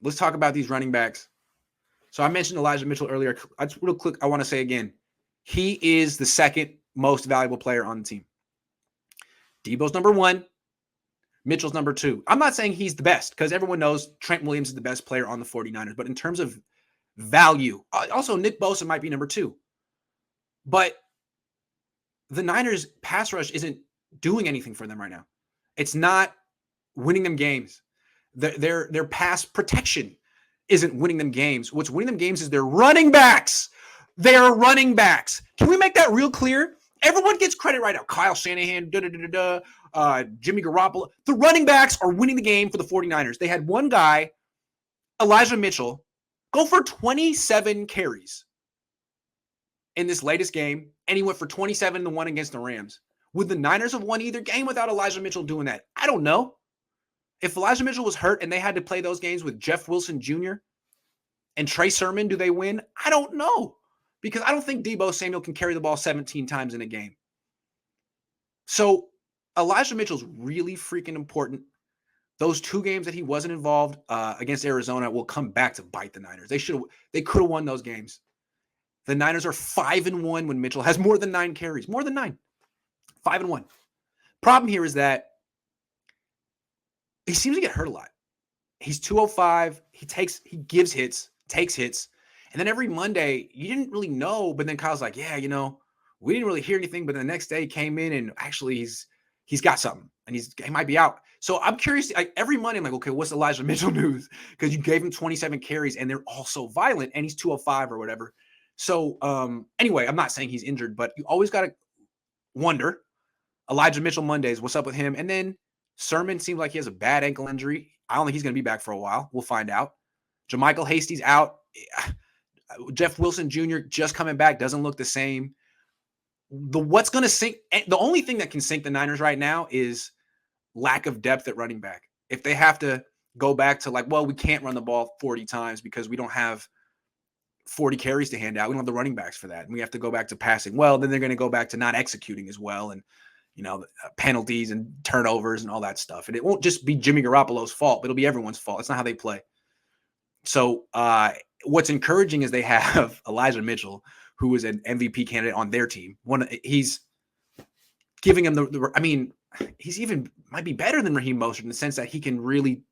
let's talk about these running backs. So I mentioned Elijah Mitchell earlier. I just real quick, I want to say again, he is the second most valuable player on the team. Debo's number 1. Mitchell's number 2. I'm not saying he's the best because everyone knows Trent Williams is the best player on the 49ers. But in terms of value, also Nick Bosa might be number 2. But the Niners pass rush isn't doing anything for them right now. It's not winning them games. Their pass protection isn't winning them games. What's winning them games is their running backs. They are running backs. Can we make that real clear? Everyone gets credit right now. Kyle Shanahan, Jimmy Garoppolo. The running backs are winning the game for the 49ers. They had one guy, Elijah Mitchell, go for 27 carries in this latest game, and he went for 27 in the one against the Rams. Would the Niners have won either game without Elijah Mitchell doing that? I don't know. If Elijah Mitchell was hurt and they had to play those games with Jeff Wilson Jr. and Trey Sermon, do they win? I don't know. Because I don't think Deebo Samuel can carry the ball 17 times in a game. So Elijah Mitchell's really freaking important. Those 2 games that he wasn't involved against Arizona will come back to bite the Niners. They could have won those games. The Niners are 5-1 when Mitchell has more than 9 carries. More than 9. 5-1. Problem here is that he seems to get hurt a lot. He's 205. He gives hits, takes hits. And then every Monday, you didn't really know, but then Kyle's like, yeah, we didn't really hear anything, but the next day he came in and actually he's got something and he might be out. So I'm curious, every Monday I'm like, okay, what's Elijah Mitchell news? Because you gave him 27 carries and they're all so violent and he's 205 or whatever. So anyway, I'm not saying he's injured, but you always got to wonder. Elijah Mitchell Mondays, what's up with him? And then Sermon seems like he has a bad ankle injury. I don't think he's going to be back for a while. We'll find out. JaMychal Hasty's out. Jeff Wilson Jr. just coming back, doesn't look the same. What's going to sink? The only thing that can sink the Niners right now is lack of depth at running back. If they have to go back to we can't run the ball 40 times because we don't have 40 carries to hand out. We don't have the running backs for that. And we have to go back to passing. Well, then they're going to go back to not executing as well. And, penalties and turnovers and all that stuff. And it won't just be Jimmy Garoppolo's fault, but it'll be everyone's fault. It's not how they play. So what's encouraging is they have Elijah Mitchell, who is an MVP candidate on their team. He's giving him he's even might be better than Raheem Mostert in the sense that he can really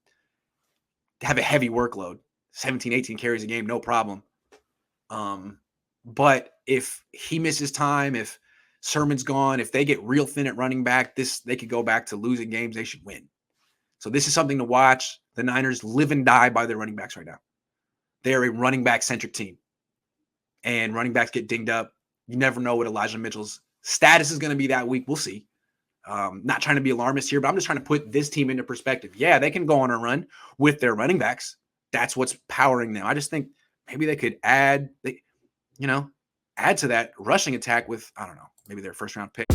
have a heavy workload, 17, 18 carries a game, no problem. But if he misses time, if Sermon's gone, if they get real thin at running back, they could go back to losing games they should win. So this is something to watch. The Niners live and die by their running backs right now. They're a running back-centric team. And running backs get dinged up. You never know what Elijah Mitchell's status is going to be that week. We'll see. Not trying to be alarmist here, but I'm just trying to put this team into perspective. Yeah, they can go on a run with their running backs. That's what's powering them. I just think maybe they could add to that rushing attack with, I don't know, maybe their first-round pick.